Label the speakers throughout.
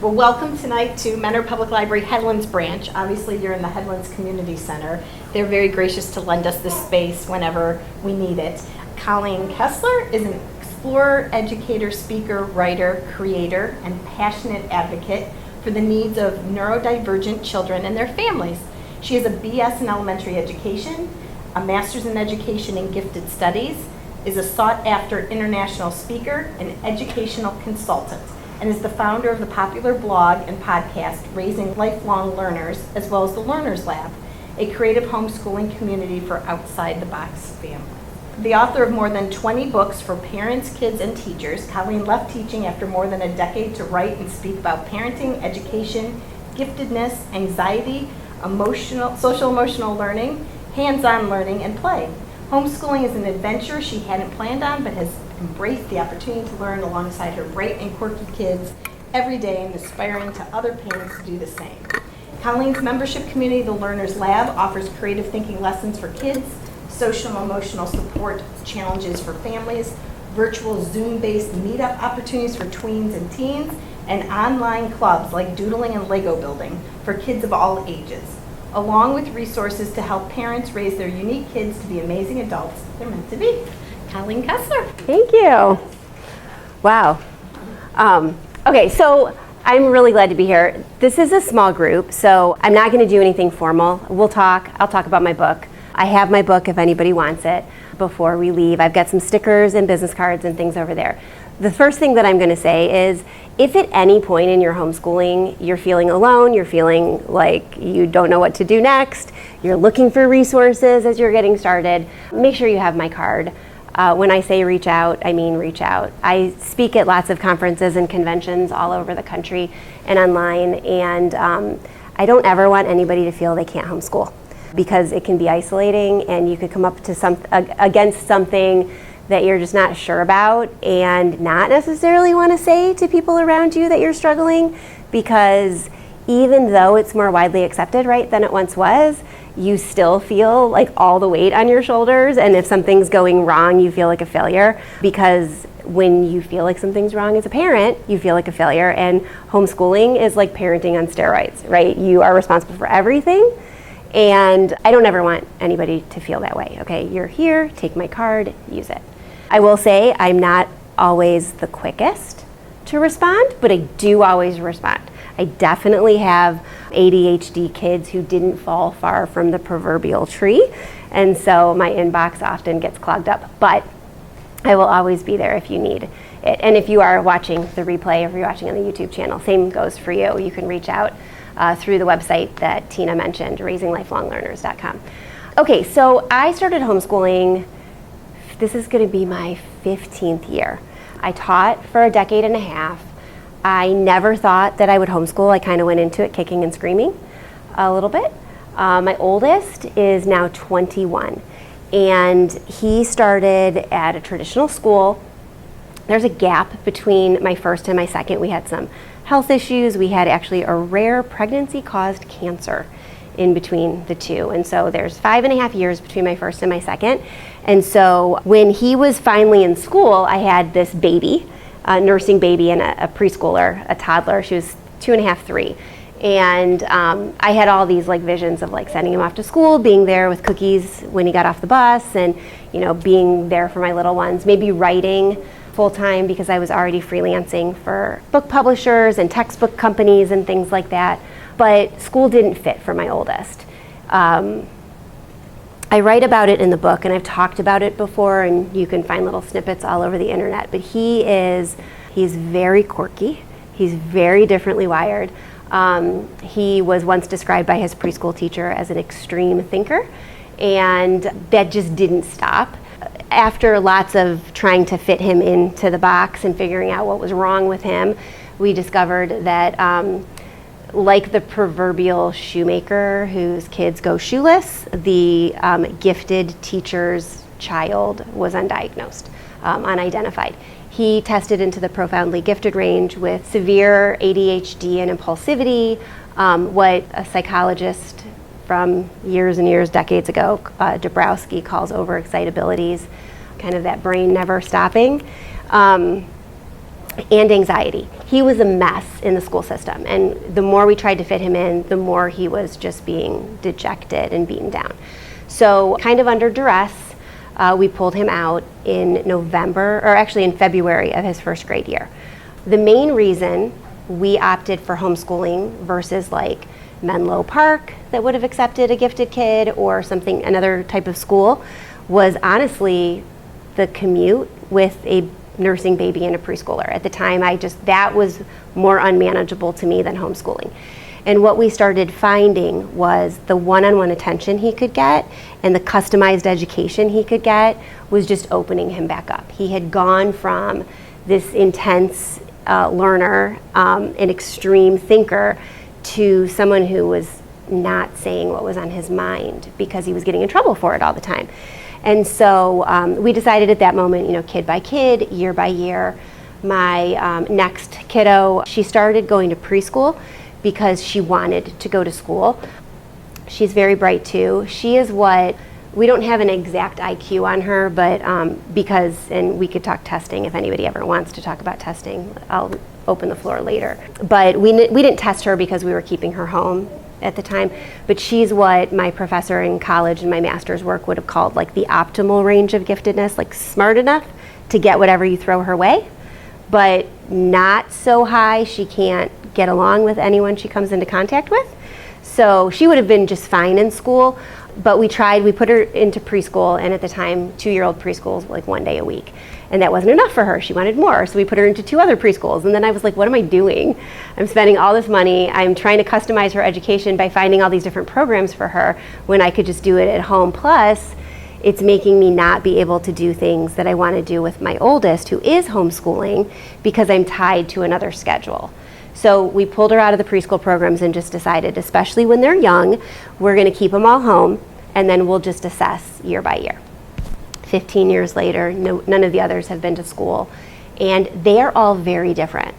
Speaker 1: Well, welcome tonight to Mentor Public Library Headlands branch. Obviously, you're in the Headlands Community Center. They're very gracious to lend us this space whenever we need it. Colleen Kessler is an explorer, educator, speaker, writer, creator, and passionate advocate for the needs of neurodivergent children and their families. She has a BS in elementary education, a master's in education and gifted studies, is a sought-after international speaker, and educational consultant, and is the founder of the popular blog and podcast Raising Lifelong Learners, as well as the Learners Lab, a creative homeschooling community for outside-the-box families. The author of more than 20 books for parents, kids, and teachers, Colleen left teaching after more than a decade to write and speak about parenting, education, giftedness, anxiety, social-emotional learning, hands-on learning, and play. Homeschooling is an adventure she hadn't planned on, but has embraced the opportunity to learn alongside her bright and quirky kids every day and aspiring to other parents to do the same. Colleen's membership community, the Learners Lab, offers creative thinking lessons for kids, social and emotional support challenges for families, virtual Zoom-based meetup opportunities for tweens and teens, and online clubs like doodling and Lego building for kids of all ages, along with resources to help parents raise their unique kids to be amazing adults they're meant to be. Colleen Kessler.
Speaker 2: Thank you. Wow. Okay, so I'm really glad to be here. This is a small group, so I'm not going to do anything formal. I'll talk about my book. I have my book if anybody wants it before we leave. I've got some stickers and business cards and things over there. The first thing that I'm going to say is, if at any point in your homeschooling you're feeling alone, you're feeling like you don't know what to do next, you're looking for resources as you're getting started, make sure you have my card. When I say reach out, I mean reach out. I speak at lots of conferences and conventions all over the country and online, and I don't ever want anybody to feel they can't homeschool, because it can be isolating and you could come up to against something that you're just not sure about and not necessarily want to say to people around you that you're struggling, because even though it's more widely accepted, right, than it once was, you still feel like all the weight on your shoulders, and if something's going wrong, you feel like a failure, because when you feel like something's wrong as a parent, you feel like a failure, and homeschooling is like parenting on steroids, right? You are responsible for everything, and I don't ever want anybody to feel that way, okay? You're here, take my card, use it. I will say I'm not always the quickest to respond, but I do always respond. I definitely have ADHD kids who didn't fall far from the proverbial tree, and so my inbox often gets clogged up, but I will always be there if you need it. And if you are watching the replay, or if you're watching on the YouTube channel, same goes for you. You can reach out through the website that Tina mentioned, raisinglifelonglearners.com. Okay, so I started homeschooling. This is going to be my 15th year. I taught for a decade and a half. I never thought that I would homeschool. I kind of went into it kicking and screaming a little bit. My oldest is now 21, and he started at a traditional school. There's a gap between my first and my second. We had some health issues. We had actually a rare pregnancy-caused cancer in between the two, and so there's 5.5 years between my first and my second. And so when he was finally in school, I had this baby, nursing baby, and a preschooler, a toddler. She was 2.5, 3. And I had all these like visions of like sending him off to school, being there with cookies when he got off the bus, and being there for my little ones, maybe writing full-time, because I was already freelancing for book publishers and textbook companies and things like that. But school didn't fit for my oldest. I write about it in the book, and I've talked about it before, and you can find little snippets all over the internet, but he's very quirky. He's very differently wired. He was once described by his preschool teacher as an extreme thinker, and that just didn't stop. After lots of trying to fit him into the box and figuring out what was wrong with him, we discovered that like the proverbial shoemaker whose kids go shoeless, the gifted teacher's child was undiagnosed, unidentified. He tested into the profoundly gifted range with severe ADHD and impulsivity, what a psychologist from years and years, decades ago, Dabrowski calls overexcitabilities, kind of that brain never stopping. and anxiety. He was a mess in the school system, and the more we tried to fit him in, the more he was just being dejected and beaten down. So kind of under duress, we pulled him out in February of his first grade year. The main reason we opted for homeschooling versus like Menlo Park that would have accepted a gifted kid or another type of school was honestly the commute with a nursing baby and a preschooler. At the time, that was more unmanageable to me than homeschooling. And what we started finding was the one-on-one attention he could get and the customized education he could get was just opening him back up. He had gone from this intense learner, an extreme thinker, to someone who was not saying what was on his mind because he was getting in trouble for it all the time. And so we decided at that moment, kid by kid, year by year. My next kiddo, she started going to preschool because she wanted to go to school. She's very bright too. She is we don't have an exact IQ on her, but and we could talk testing if anybody ever wants to talk about testing. I'll open the floor later. But we didn't test her because we were keeping her home at the time, but she's what my professor in college and my master's work would have called like the optimal range of giftedness, like smart enough to get whatever you throw her way, but not so high she can't get along with anyone she comes into contact with. So she would have been just fine in school, but we put her into preschool, and at the time, 2-year-old preschools like 1 day a week. And that wasn't enough for her. She wanted more. So we put her into 2 other preschools. And then I was like, what am I doing? I'm spending all this money. I'm trying to customize her education by finding all these different programs for her when I could just do it at home. Plus, it's making me not be able to do things that I want to do with my oldest, who is homeschooling, because I'm tied to another schedule. So we pulled her out of the preschool programs and just decided, especially when they're young, we're going to keep them all home, and then we'll just assess year by year. 15 years later, none of the others have been to school, and they are all very different.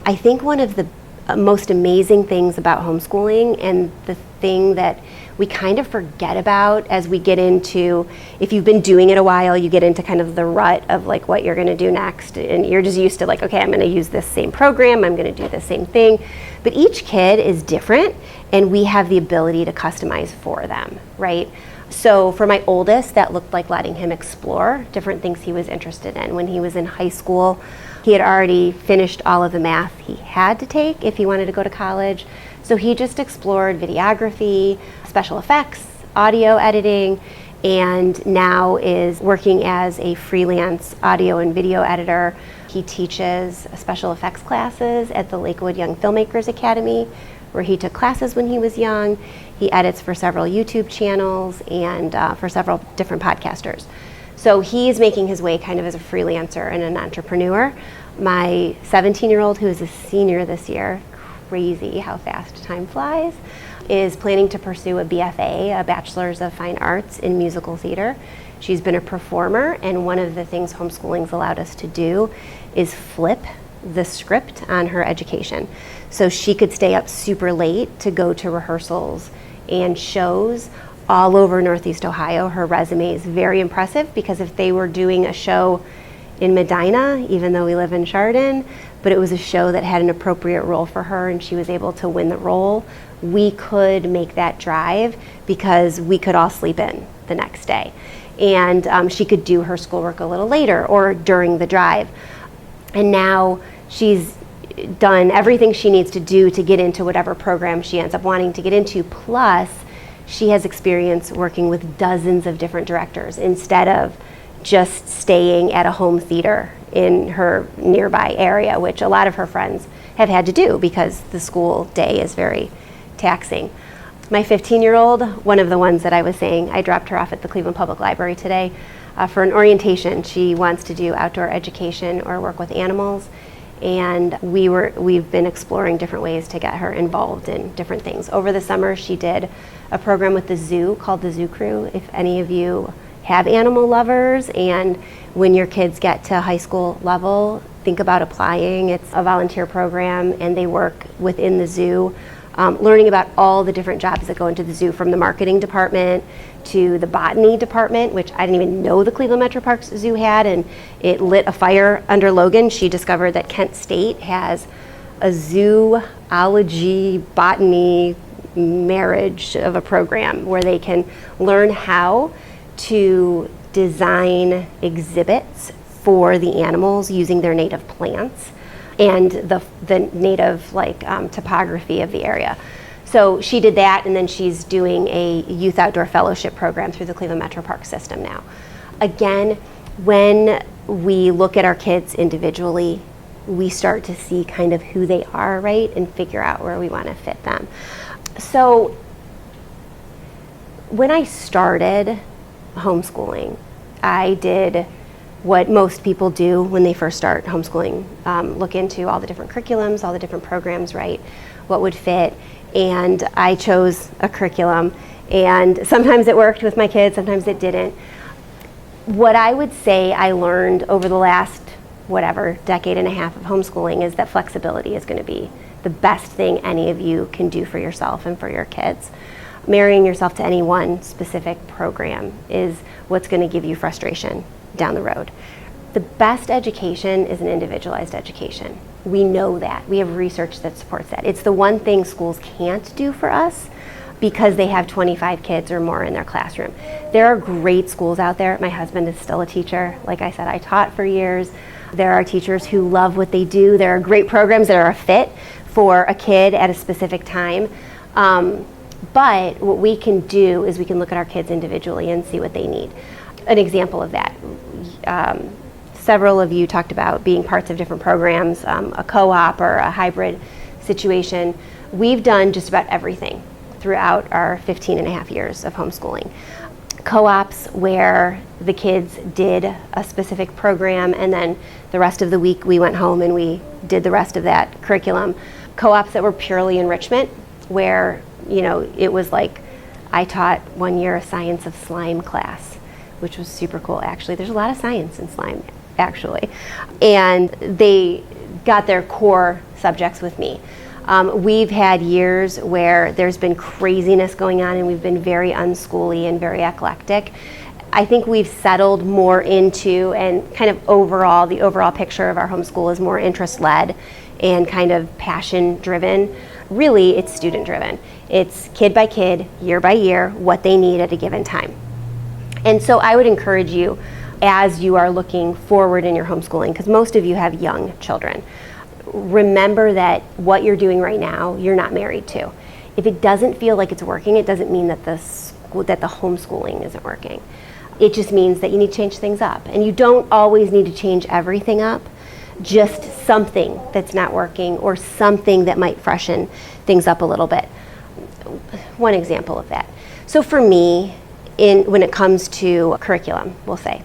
Speaker 2: I think one of the most amazing things about homeschooling, and the thing that we kind of forget about as we get into, if you've been doing it a while, you get into kind of the rut of like what you're going to do next, and you're just used to like, okay, I'm going to use this same program, I'm going to do the same thing, but each kid is different, and we have the ability to customize for them, right? So for my oldest, that looked like letting him explore different things he was interested in. When he was in high school, he had already finished all of the math he had to take if he wanted to go to college. So he just explored videography, special effects, audio editing, and now is working as a freelance audio and video editor. He teaches special effects classes at the Lakewood Young Filmmakers Academy, where he took classes when he was young. He edits for several YouTube channels and for several different podcasters. So he's making his way kind of as a freelancer and an entrepreneur. My 17-year-old, who is a senior this year, crazy how fast time flies, is planning to pursue a BFA, a Bachelor's of Fine Arts in Musical Theater. She's been a performer, and one of the things homeschooling's allowed us to do is flip the script on her education. So she could stay up super late to go to rehearsals and shows all over Northeast Ohio. Her resume is very impressive because if they were doing a show in Medina, even though we live in Chardon, but it was a show that had an appropriate role for her and she was able to win the role, we could make that drive because we could all sleep in the next day. And she could do her schoolwork a little later or during the drive. And now she's done everything she needs to do to get into whatever program she ends up wanting to get into, plus she has experience working with dozens of different directors instead of just staying at a home theater in her nearby area, which a lot of her friends have had to do because the school day is very taxing. My 15-year-old, one of the ones that I was saying, I dropped her off at the Cleveland Public Library today for an orientation. She wants to do outdoor education or work with animals. And we've been exploring different ways to get her involved in different things. Over the summer, she did a program with the zoo called the Zoo Crew. If any of you have animal lovers, and when your kids get to high school level, think about applying. It's a volunteer program, and they work within the zoo learning about all the different jobs that go into the zoo, from the marketing department to the botany department, which I didn't even know the Cleveland Metro Parks Zoo had, and it lit a fire under Logan. She discovered that Kent State has a zoology botany marriage of a program where they can learn how to design exhibits for the animals using their native plants and the native topography of the area. So she did that, and then she's doing a youth outdoor fellowship program through the Cleveland Metro Park system now. Again, when we look at our kids individually, we start to see kind of who they are, right, and figure out where we want to fit them. So when I started homeschooling, I did what most people do when they first start homeschooling, look into all the different curriculums, all the different programs, right, what would fit. And I chose a curriculum, and sometimes it worked with my kids, sometimes it didn't. What I would say I learned over the last, decade and a half of homeschooling is that flexibility is going to be the best thing any of you can do for yourself and for your kids. Marrying yourself to any one specific program is what's going to give you frustration down the road. The best education is an individualized education. We know that. We have research that supports that. It's the one thing schools can't do for us because they have 25 kids or more in their classroom. There are great schools out there. My husband is still a teacher. Like I said, I taught for years. There are teachers who love what they do. There are great programs that are a fit for a kid at a specific time. But what we can do is we can look at our kids individually and see what they need. An example of that, several of you talked about being parts of different programs, a co-op or a hybrid situation. We've done just about everything throughout our 15 and a half years of homeschooling. Co-ops where the kids did a specific program, and then the rest of the week we went home and we did the rest of that curriculum. Co-ops that were purely enrichment, where it was like I taught one year a science of slime class, which was super cool. Actually, there's a lot of science in slime, actually, and they got their core subjects with me. We've had years where there's been craziness going on, and we've been very unschooly and very eclectic. I think we've settled more into, and kind of overall, the overall picture of our homeschool is more interest-led and kind of passion-driven. Really, it's student-driven. It's kid by kid, year by year, what they need at a given time. And so I would encourage you, as you are looking forward in your homeschooling, because most of you have young children, remember that what you're doing right now, you're not married to. If it doesn't feel like it's working, it doesn't mean that the homeschooling isn't working. It just means that you need to change things up. And you don't always need to change everything up, just something that's not working or something that might freshen things up a little bit. One example of that. So for me, when it comes to curriculum, we'll say,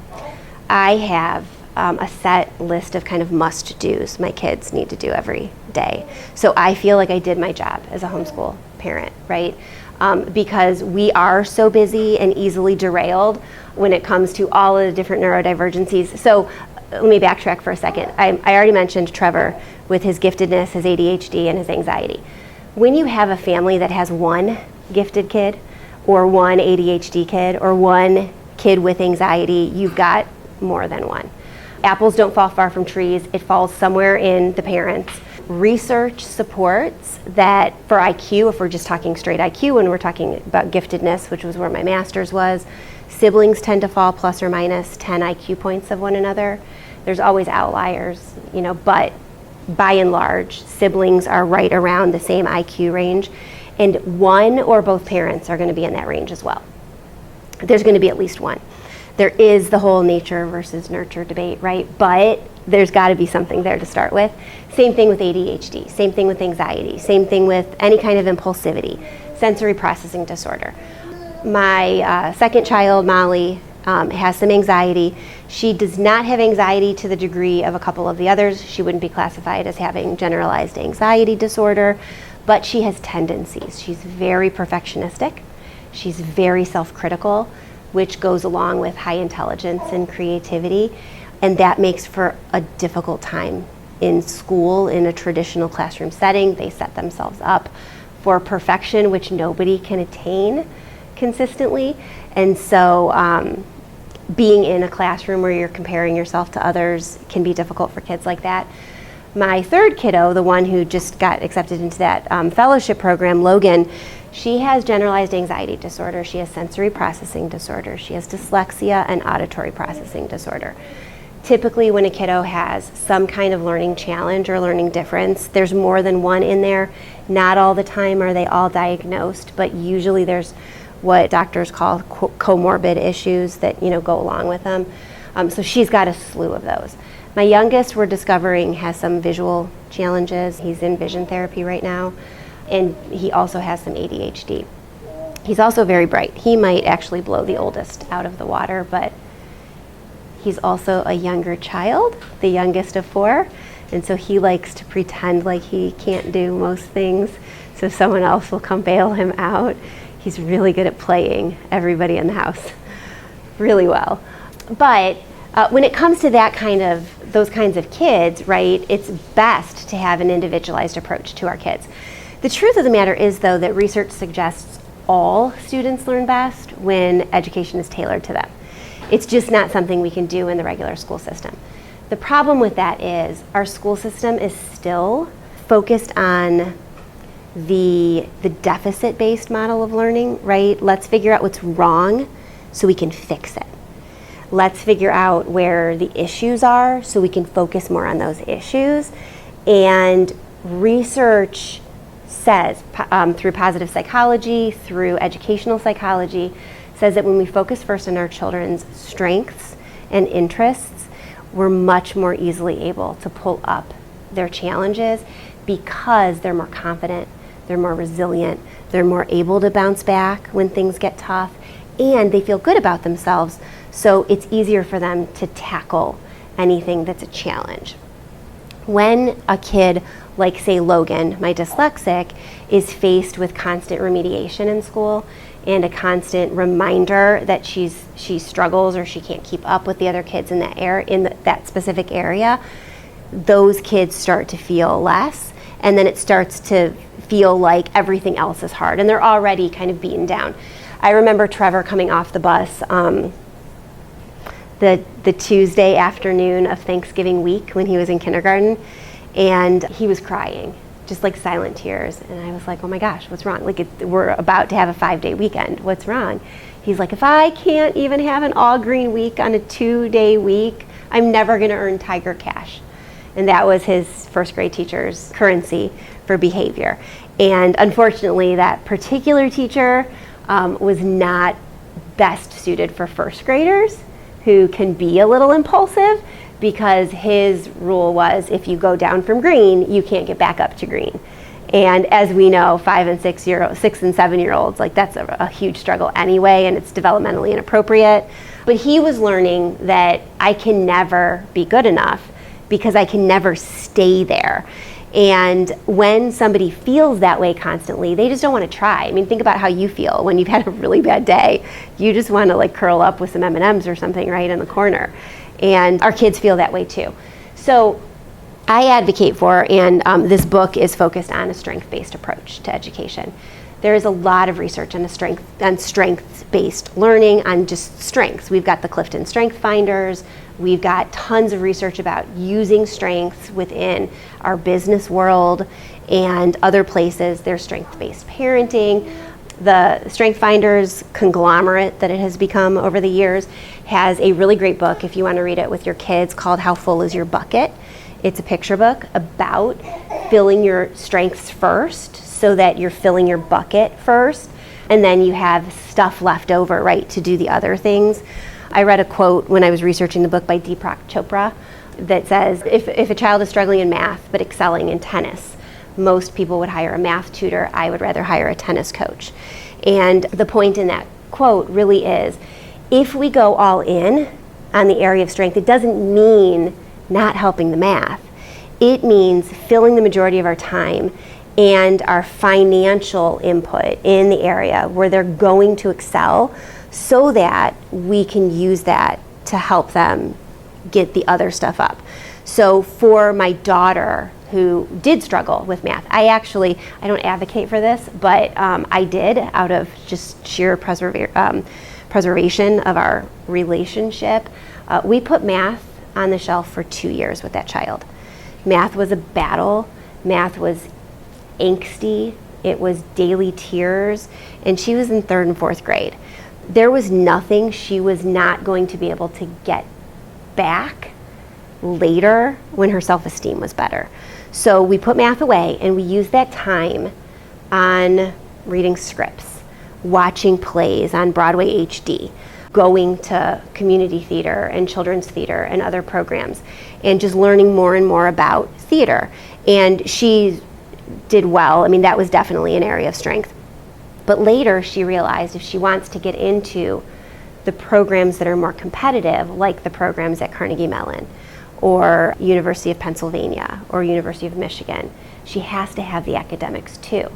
Speaker 2: I have a set list of kind of must-dos my kids need to do every day. So I feel like I did my job as a homeschool parent, right? Because we are so busy and easily derailed when it comes to all of the different neurodivergencies. So let me backtrack for a second. I already mentioned Trevor with his giftedness, his ADHD, and his anxiety. When you have a family that has one gifted kid, or one ADHD kid, or one kid with anxiety, you've got more than one. Apples don't fall far from trees. It falls somewhere in the parents. Research supports that for IQ, if we're just talking straight IQ, when we're talking about giftedness, which was where my master's was, siblings tend to fall plus or minus 10 IQ points of one another. There's always outliers, but by and large, siblings are right around the same IQ range, and one or both parents are going to be in that range as well. There's going to be at least one. There is the whole nature versus nurture debate, right? But there's got to be something there to start with. Same thing with ADHD, same thing with anxiety, same thing with any kind of impulsivity, sensory processing disorder. My second child, Molly, has some anxiety. She does not have anxiety to the degree of a couple of the others. She wouldn't be classified as having generalized anxiety disorder, but she has tendencies. She's very perfectionistic. She's very self-critical, which goes along with high intelligence and creativity, and that makes for a difficult time in school in a traditional classroom setting. They set themselves up for perfection, which nobody can attain consistently. And so being in a classroom where you're comparing yourself to others can be difficult for kids like that. My third kiddo, the one who just got accepted into that fellowship program, Logan, she has generalized anxiety disorder. She has sensory processing disorder. She has dyslexia and auditory processing disorder. Typically, when a kiddo has some kind of learning challenge or learning difference, there's more than one in there. Not all the time are they all diagnosed, but usually there's what doctors call comorbid issues that go along with them. So she's got a slew of those. My youngest, we're discovering, has some visual challenges. He's in vision therapy right now, and he also has some ADHD. He's also very bright. He might actually blow the oldest out of the water, but he's also a younger child, the youngest of 4, and so he likes to pretend like he can't do most things, so someone else will come bail him out. He's really good at playing everybody in the house really well. But when it comes to those kinds of kids, right, it's best to have an individualized approach to our kids. The truth of the matter is, though, that research suggests all students learn best when education is tailored to them. It's just not something we can do in the regular school system. The problem with that is our school system is still focused on the deficit-based model of learning, right? Let's figure out what's wrong so we can fix it. Let's figure out where the issues are so we can focus more on those issues. And research says, through positive psychology, through educational psychology, says that when we focus first on our children's strengths and interests, we're much more easily able to pull up their challenges because they're more confident, they're more resilient, they're more able to bounce back when things get tough, and they feel good about themselves, so it's easier for them to tackle anything that's a challenge. When a kid, like say Logan, my dyslexic, is faced with constant remediation in school and a constant reminder that she struggles or she can't keep up with the other kids in that specific area, those kids start to feel less, and then it starts to feel like everything else is hard, and they're already kind of beaten down. I remember Trevor coming off the bus the Tuesday afternoon of Thanksgiving week when he was in kindergarten, and he was crying, just like silent tears. And I was like, oh my gosh, what's wrong? Like, we're about to have a 5-day weekend. What's wrong? He's like, if I can't even have an all-green week on a 2-day week, I'm never going to earn Tiger Cash. And that was his first grade teacher's currency for behavior. And unfortunately, that particular teacher was not best suited for first graders who can be a little impulsive, because his rule was if you go down from green, you can't get back up to green. And as we know, 5 and 6 and 7 year olds, like that's a huge struggle anyway, and it's developmentally inappropriate. But he was learning that I can never be good enough because I can never stay there. And when somebody feels that way constantly, they just don't want to try. I mean, think about how you feel when you've had a really bad day. You just want to like curl up with some M&Ms or something right in the corner. And our kids feel that way too. So I advocate for, and this book is focused on a strength-based approach to education. There is a lot of research on strength-based learning, on just strengths. We've got the Clifton Strength Finders. We've got tons of research about using strengths within our business world and other places. There's strength-based parenting. The Strength Finders conglomerate that it has become over the years has a really great book, if you want to read it with your kids, called How Full Is Your Bucket? It's a picture book about filling your strengths first so that you're filling your bucket first, and then you have stuff left over, right, to do the other things. I read a quote when I was researching the book by Deepak Chopra that says, if a child is struggling in math but excelling in tennis, most people would hire a math tutor. I would rather hire a tennis coach. And the point in that quote really is, if we go all in on the area of strength, it doesn't mean not helping the math. It means filling the majority of our time and our financial input in the area where they're going to excel, so that we can use that to help them get the other stuff up. So for my daughter, who did struggle with math. I don't advocate for this, but I did out of just sheer preservation of our relationship. We put math on the shelf for 2 years with that child. Math was a battle. Math was angsty. It was daily tears. And she was in 3rd and 4th grade. There was nothing she was not going to be able to get back later when her self-esteem was better. So we put math away and we used that time on reading scripts, watching plays on Broadway HD, going to community theater and children's theater and other programs, and just learning more and more about theater. And she did well. I mean, that was definitely an area of strength. But later she realized if she wants to get into the programs that are more competitive, like the programs at Carnegie Mellon or University of Pennsylvania or University of Michigan, she has to have the academics too.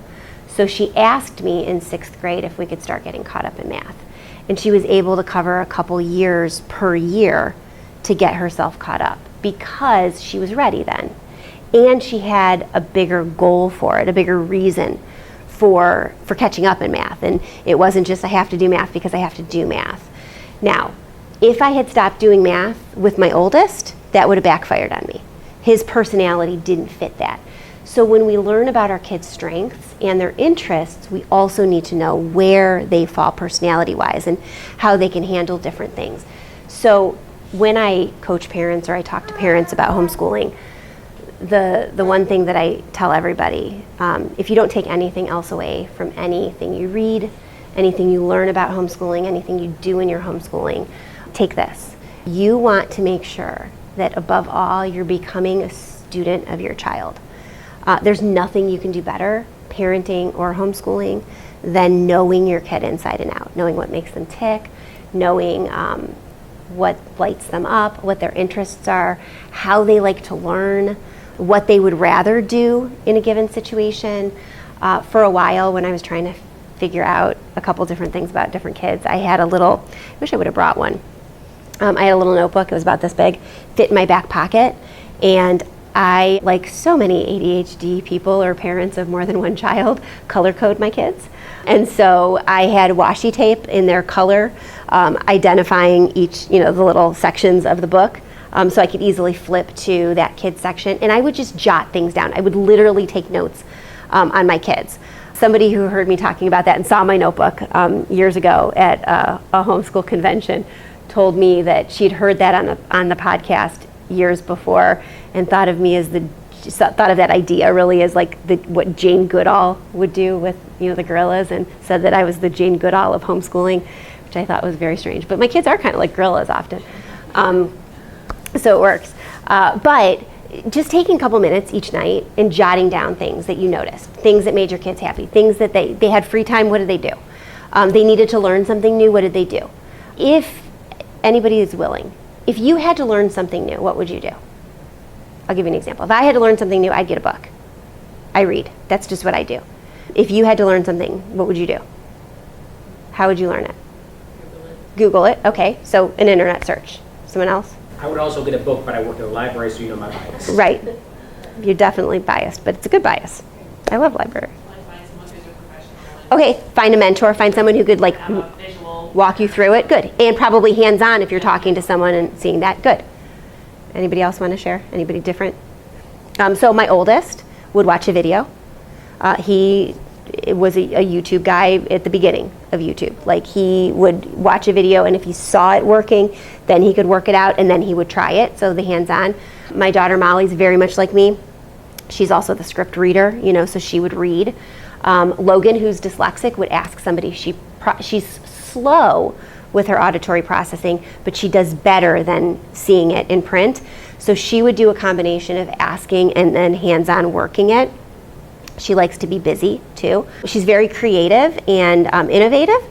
Speaker 2: So she asked me in 6th grade if we could start getting caught up in math. And she was able to cover a couple years per year to get herself caught up because she was ready then. And she had a bigger goal for it, a bigger reason for catching up in math. And it wasn't just I have to do math because I have to do math. Now, if I had stopped doing math with my oldest, that would have backfired on me. His personality didn't fit that. So when we learn about our kids' strengths and their interests, we also need to know where they fall personality-wise and how they can handle different things. So when I coach parents or I talk to parents about homeschooling, the one thing that I tell everybody, if you don't take anything else away from anything you read, anything you learn about homeschooling, anything you do in your homeschooling, take this. You want to make sure that above all, you're becoming a student of your child. There's nothing you can do better, parenting or homeschooling, than knowing your kid inside and out, knowing what makes them tick, knowing what lights them up, what their interests are, how they like to learn, what they would rather do in a given situation. For a while, when I was trying to figure out a couple different things about different kids, I had I wish I would have brought one. I had a little notebook, it was about this big, fit in my back pocket, and I, like so many ADHD people or parents of more than one child, color code my kids. And so I had washi tape in their color, identifying each, the little sections of the book, so I could easily flip to that kid's section. And I would just jot things down. I would literally take notes on my kids. Somebody who heard me talking about that and saw my notebook years ago at a homeschool convention told me that she'd heard that on the podcast years before and thought of me as thought of that idea really as like what Jane Goodall would do with the gorillas, and said that I was the Jane Goodall of homeschooling, which I thought was very strange. But my kids are kind of like gorillas often, so it works. But just taking a couple minutes each night and jotting down things that you noticed, things that made your kids happy, things that they had free time. What did they do? They needed to learn something new. What did they do? If anybody is willing, if you had to learn something new, what would you do? I'll give you an example. If I had to learn something new, I'd get a book. I read. That's just what I do. If you had to learn something, what would you do? How would you learn it? Google it. Okay, so an internet search. Someone else?
Speaker 3: I would also get a book, but I work in a library, so you know my bias.
Speaker 2: Right. You're definitely biased, but it's a good bias. I love library. Okay, find a mentor, find someone who could walk you through it. Good. And probably hands-on if you're talking to someone and seeing that. Good. Anybody else want to share? Anybody different? So my oldest would watch a video. He was a YouTube guy at the beginning of YouTube. Like, he would watch a video, and if he saw it working, then he could work it out, and then he would try it. So the hands-on. My daughter Molly's very much like me. She's also the script reader, so she would read. Logan, who's dyslexic, would ask somebody. She's slow with her auditory processing, but she does better than seeing it in print. So she would do a combination of asking and then hands-on working it. She likes to be busy too. She's very creative and innovative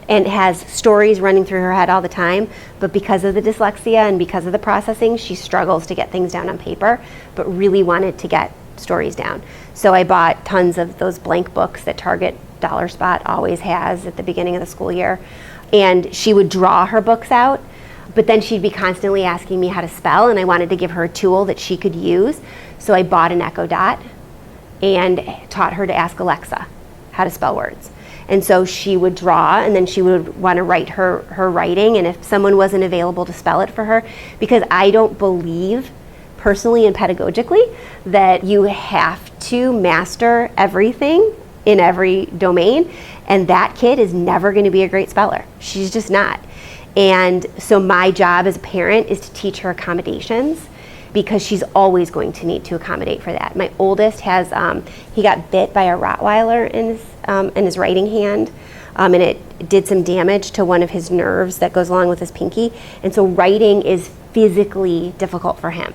Speaker 2: and has stories running through her head all the time, but because of the dyslexia and because of the processing, she struggles to get things down on paper, but really wanted to get stories down. So I bought tons of those blank books that Target Dollar Spot always has at the beginning of the school year. And she would draw her books out, but then she'd be constantly asking me how to spell, and I wanted to give her a tool that she could use. So I bought an Echo Dot and taught her to ask Alexa how to spell words. And so she would draw, and then she would want to write her writing, and if someone wasn't available to spell it for her, because I don't believe personally and pedagogically that you have to master everything in every domain, and that kid is never going to be a great speller. She's just not. And so my job as a parent is to teach her accommodations, because she's always going to need to accommodate for that. My oldest has, he got bit by a Rottweiler in his writing hand, and it did some damage to one of his nerves that goes along with his pinky. And so writing is physically difficult for him.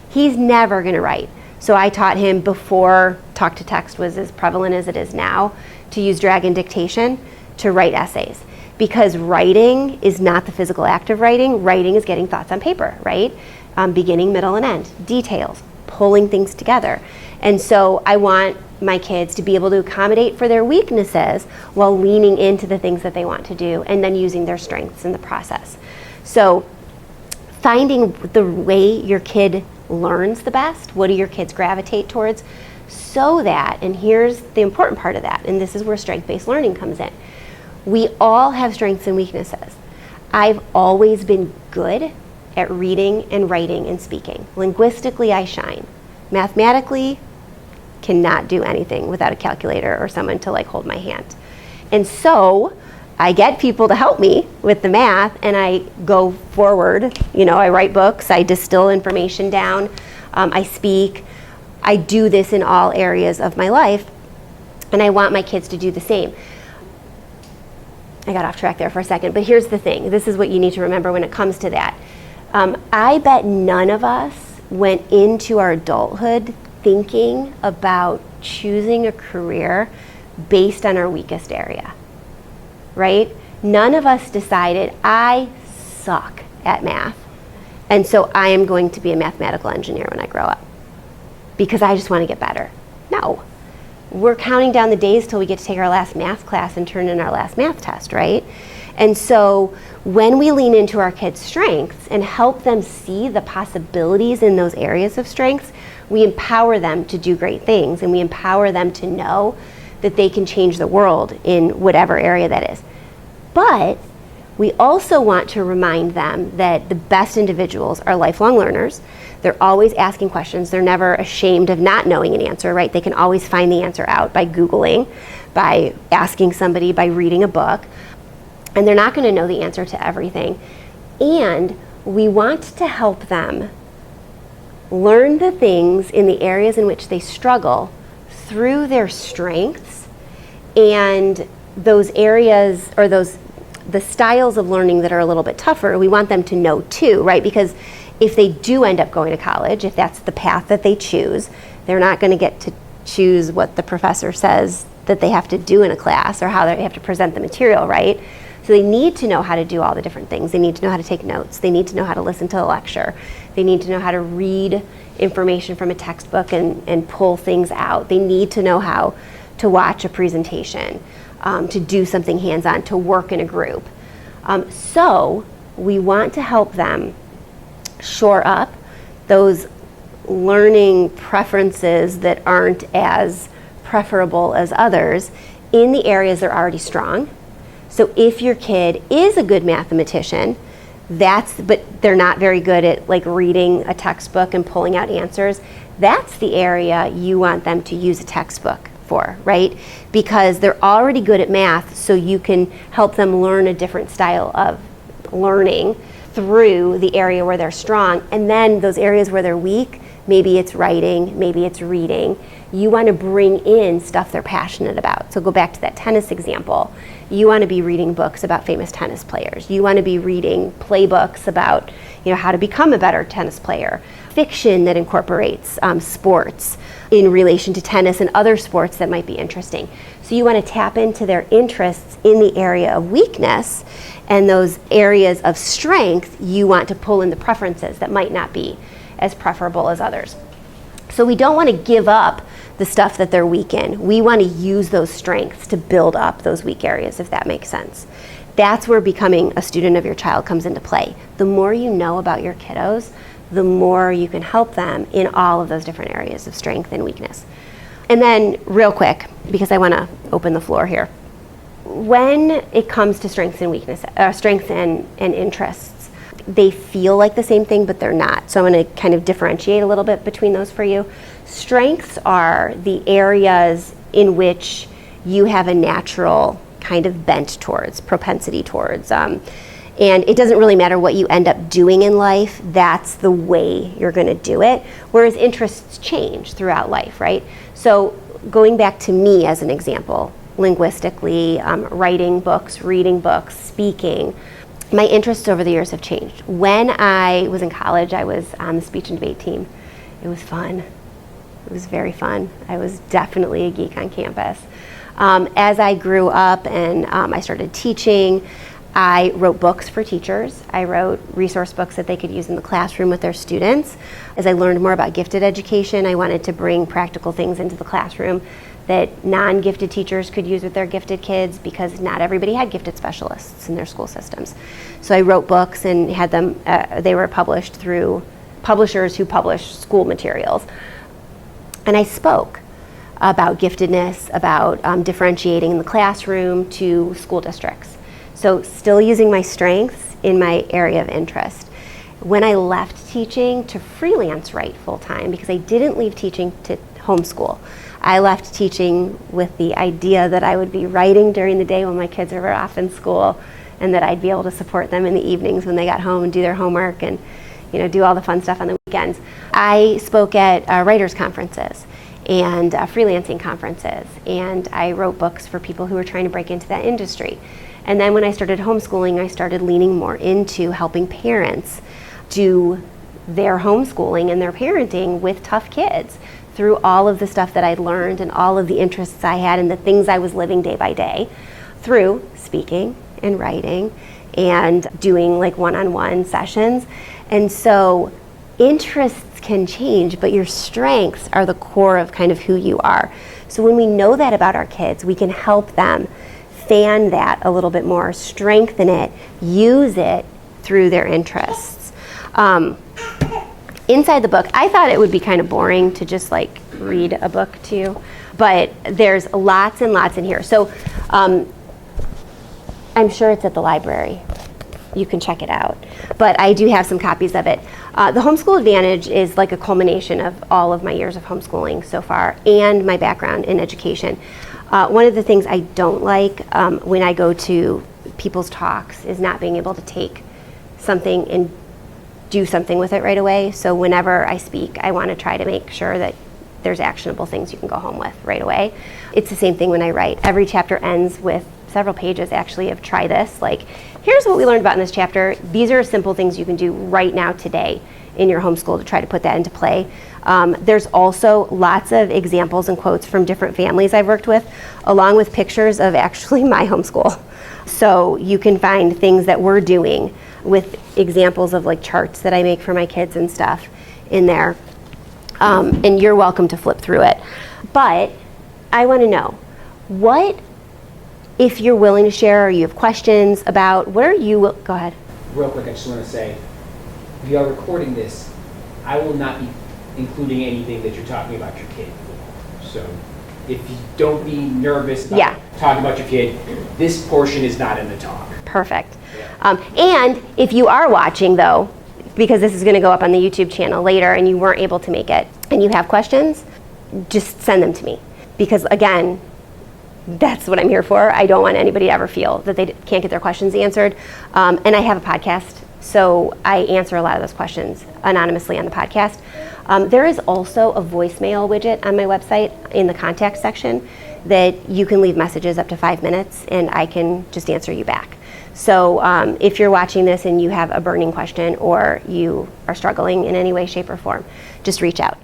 Speaker 2: He's never gonna write. So I taught him, before talk to text was as prevalent as it is now, to use Dragon Dictation to write essays. Because writing is not the physical act of writing. Writing is getting thoughts on paper, right? Beginning, middle, and end, details, pulling things together. And so I want my kids to be able to accommodate for their weaknesses while leaning into the things that they want to do, and then using their strengths in the process. So finding the way your kid learns the best, what do your kids gravitate towards, so that, and here's the important part of that, and this is where strength-based learning comes in. We all have strengths and weaknesses. I've always been good at reading and writing and speaking. Linguistically, I shine. Mathematically, cannot do anything without a calculator or someone to hold my hand. And so I get people to help me with the math, and I go forward. I write books, I distill information down, I speak. I do this in all areas of my life, and I want my kids to do the same. I got off track there for a second, but here's the thing. This is what you need to remember when it comes to that. I bet none of us went into our adulthood thinking about choosing a career based on our weakest area, right? None of us decided, I suck at math, and so I am going to be a mathematical engineer when I grow up, because I just want to get better. No. We're counting down the days till we get to take our last math class and turn in our last math test, right? And so when we lean into our kids' strengths and help them see the possibilities in those areas of strengths, we empower them to do great things, and we empower them to know that they can change the world in whatever area that is. But we also want to remind them that the best individuals are lifelong learners. They're always asking questions. They're never ashamed of not knowing an answer, right? They can always find the answer out by Googling, by asking somebody, by reading a book. And they're not going to know the answer to everything. And we want to help them learn the things in the areas in which they struggle through their strengths, and those areas, or the styles of learning that are a little bit tougher, we want them to know too, right? Because if they do end up going to college, if that's the path that they choose, they're not going to get to choose what the professor says that they have to do in a class, or how they have to present the material, right? So they need to know how to do all the different things. They need to know how to take notes. They need to know how to listen to a lecture. They need to know how to read information from a textbook and pull things out. They need to know how to watch a presentation, to do something hands-on, to work in a group. So we want to help them shore up those learning preferences that aren't as preferable as others in the areas they're already strong. So if your kid is a good mathematician, but they're not very good at reading a textbook and pulling out answers, that's the area you want them to use a textbook for, right? Because they're already good at math, so you can help them learn a different style of learning through the area where they're strong. And then those areas where they're weak, maybe it's writing, maybe it's reading, you want to bring in stuff they're passionate about. So go back to that tennis example. You want to be reading books about famous tennis players. You want to be reading playbooks about how to become a better tennis player. Fiction that incorporates sports in relation to tennis and other sports that might be interesting. So you want to tap into their interests in the area of weakness, and those areas of strength you want to pull in the preferences that might not be as preferable as others. So we don't want to give up the stuff that they're weak in. We want to use those strengths to build up those weak areas, if that makes sense. That's where becoming a student of your child comes into play. The more you know about your kiddos, the more you can help them in all of those different areas of strength and weakness. And then real quick, because I want to open the floor here, when it comes to strengths and weakness, strengths and interests, they feel like the same thing, but they're not. So I'm going to kind of differentiate a little bit between those for you. Strengths are the areas in which you have a natural kind of bent towards, propensity towards. And it doesn't really matter what you end up doing in life, that's the way you're going to do it. Whereas interests change throughout life, right? So going back to me as an example, linguistically, writing books, reading books, speaking, my interests over the years have changed. When I was in college, I was on the speech and debate team. It was fun. It was very fun. I was definitely a geek on campus. As I grew up and I started teaching, I wrote books for teachers. I wrote resource books that they could use in the classroom with their students. As I learned more about gifted education, I wanted to bring practical things into the classroom that non-gifted teachers could use with their gifted kids, because not everybody had gifted specialists in their school systems. So I wrote books and had them, they were published through publishers who published school materials. And I spoke about giftedness, about differentiating in the classroom to school districts. So still using my strengths in my area of interest. When I left teaching to freelance write full-time, because I didn't leave teaching to homeschool, I left teaching with the idea that I would be writing during the day when my kids were off in school, and that I'd be able to support them in the evenings when they got home and do their homework and do all the fun stuff on the weekends. I spoke at writers' conferences and freelancing conferences, and I wrote books for people who were trying to break into that industry. And then when I started homeschooling, I started leaning more into helping parents do their homeschooling and their parenting with tough kids through all of the stuff that I'd learned and all of the interests I had and the things I was living day by day through speaking and writing and doing like one-on-one sessions. And so interests can change, but your strengths are the core of kind of who you are. So when we know that about our kids, we can help them fan that a little bit more, strengthen it, use it through their interests. Inside the book, I thought it would be kind of boring to just like read a book to you, but there's lots and lots in here. So I'm sure it's at the library. You can check it out. But I do have some copies of it. The Homeschool Advantage is like a culmination of all of my years of homeschooling so far and my background in education. One of the things I don't like when I go to people's talks is not being able to take something and do something with it right away. So whenever I speak, I want to try to make sure that there's actionable things you can go home with right away. It's the same thing when I write. Every chapter ends with several pages actually of try this. Like, here's what we learned about in this chapter. These are simple things you can do right now today in your homeschool to try to put that into play. There's also lots of examples and quotes from different families I've worked with, along with pictures of actually my homeschool. So you can find things that we're doing with examples of like charts that I make for my kids and stuff in there. And you're welcome to flip through it. But I want to know, what, if you're willing to share or you have questions about, what are you, go ahead.
Speaker 3: Real quick, I just want to say, we are recording this. I will not be including anything that you're talking about your kid. So if you don't be nervous about talking about your kid, this portion is not in the talk.
Speaker 2: Perfect. And if you are watching though, because this is going to go up on the YouTube channel later and you weren't able to make it and you have questions, just send them to me. Because again, that's what I'm here for. I don't want anybody to ever feel that they can't get their questions answered. And I have a podcast, so I answer a lot of those questions anonymously on the podcast. There is also a voicemail widget on my website in the contact section that you can leave messages up to 5 minutes and I can just answer you back. So if you're watching this and you have a burning question or you are struggling in any way, shape, or form, just reach out.